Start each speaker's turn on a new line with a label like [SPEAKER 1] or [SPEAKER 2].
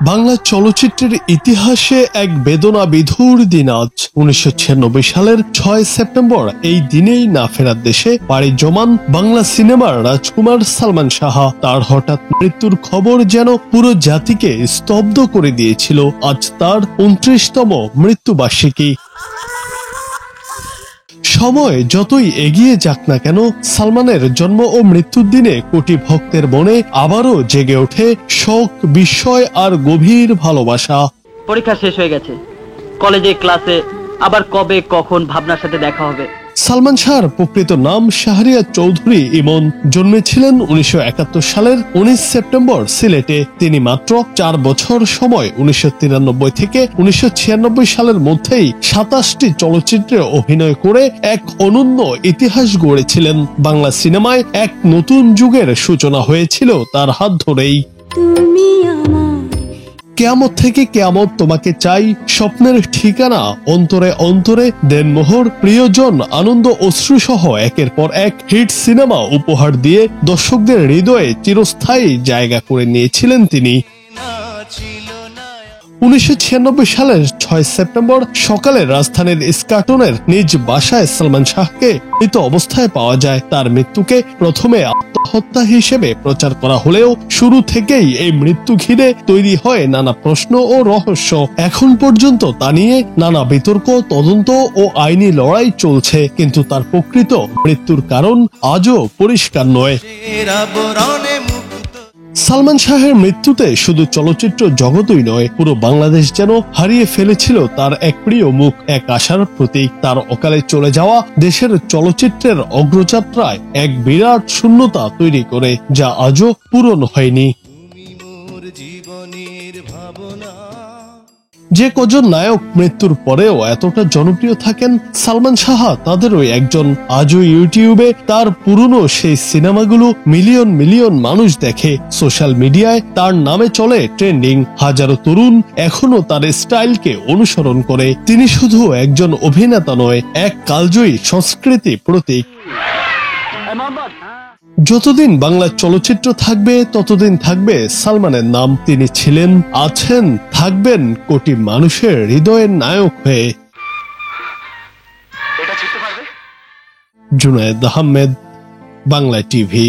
[SPEAKER 1] বাংলা চলচ্চিত্রের ইতিহাসে এক বেদনা বিধুর দিন আজ 1996 সালের 6 সেপ্টেম্বর। এই দিনেই না ফেরার দেশে পাড়ি জমান বাংলা সিনেমার রাজকুমার সালমান শাহ। তার হঠাৎ মৃত্যুর খবর যেন পুরো জাতিকে স্তব্ধ করে দিয়েছিল। আজ তার 29তম মৃত্যুবার্ষিকী। সময় যতই এগিয়ে যাক না কেন, সালমানের জন্ম ও মৃত্যুর দিনে কোটি ভক্তের মনে আবারও জেগে ওঠে শোক, বিস্ময় আর গভীর ভালোবাসা।
[SPEAKER 2] পরীক্ষা শেষ হয়ে গেছে, কলেজে ক্লাসে আবার কবে কখন ভাবনার সাথে দেখা হবে।
[SPEAKER 1] সালমান শাহর প্রকৃত নাম শাহরিয়ার চৌধুরী ইমন। জন্মেছিলেন 1971 সালের 19 সেপ্টেম্বর সিলেটে। তিনি মাত্র 4 বছর সময় 1993 থেকে 1996 সালের মধ্যেই 27টি চলচ্চিত্রে অভিনয় করে এক অনন্য ইতিহাস গড়েছিলেন। বাংলা সিনেমায় এক নতুন যুগের সূচনা হয়েছিল তার হাত ধরেই। কেয়ামত থেকে কেয়ামত, তোমাকে চাই, স্বপ্নের ঠিকানা, অন্তরে অন্তরে, দেনমোহর, প্রিয়জন, আনন্দ, অশ্রু সহ একের পর এক হিট সিনেমা উপহার দিয়ে দর্শকদের হৃদয়ে চিরস্থায়ী জায়গা করে নিয়েছিলেন তিনি। 1996 সালের 6 সেপ্টেম্বর সকালে রাজধানীর ইস্কাটনের নিজ বাসায় সালমান শাহকে মৃত অবস্থায় পাওয়া যায়। তার মৃত্যুকে প্রথমে আত্মহত্যা হিসেবে প্রচার করা হলেও শুরু থেকেই এই মৃত্যু ঘিরে তৈরি হয় নানা প্রশ্ন ও রহস্য। এখন পর্যন্ত তা নিয়ে নানা বিতর্ক, তদন্ত ও আইনি লড়াই চলছে, কিন্তু তার প্রকৃত মৃত্যুর কারণ আজও পরিষ্কার নয়। সালমান শাহের মৃত্যুতে শুধু চলচ্চিত্র জগতই নয়, পুরো বাংলাদেশ যেন হারিয়ে ফেলেছিল তার এক প্রিয় মুখ, এক আশার প্রতীক। তার অকালে চলে যাওয়া দেশের চলচ্চিত্রের অগ্রযাত্রায় এক বিরাট শূন্যতা তৈরি করে, যা আজও পূরণ হয়নি। যে কজন নায়ক মৃত্যুর পরেও এতটা জনপ্রিয় থাকেন, সালমান শাহ তাদেরই একজন। আজও ইউটিউবে তার পুরনো সেই সিনেমাগুলো মিলিয়ন মিলিয়ন মানুষ দেখে। সোশ্যাল মিডিয়ায় তার নামে চলে ট্রেন্ডিং। হাজারো তরুণ এখনো তার স্টাইলকে অনুসরণ করে। তিনি শুধু একজন অভিনেতা নয়, এক কালজয়ী সংস্কৃতি প্রতীক। যতদিন বাংলা চলচ্চিত্র থাকবে ততদিন থাকবে সালমানের নাম। তিনি ছিলেন, আছেন, থাকবেন কোটি মানুষের হৃদয়ের নায়ক হয়ে। জুনায়েদ আহমেদ, বাংলা টিভি।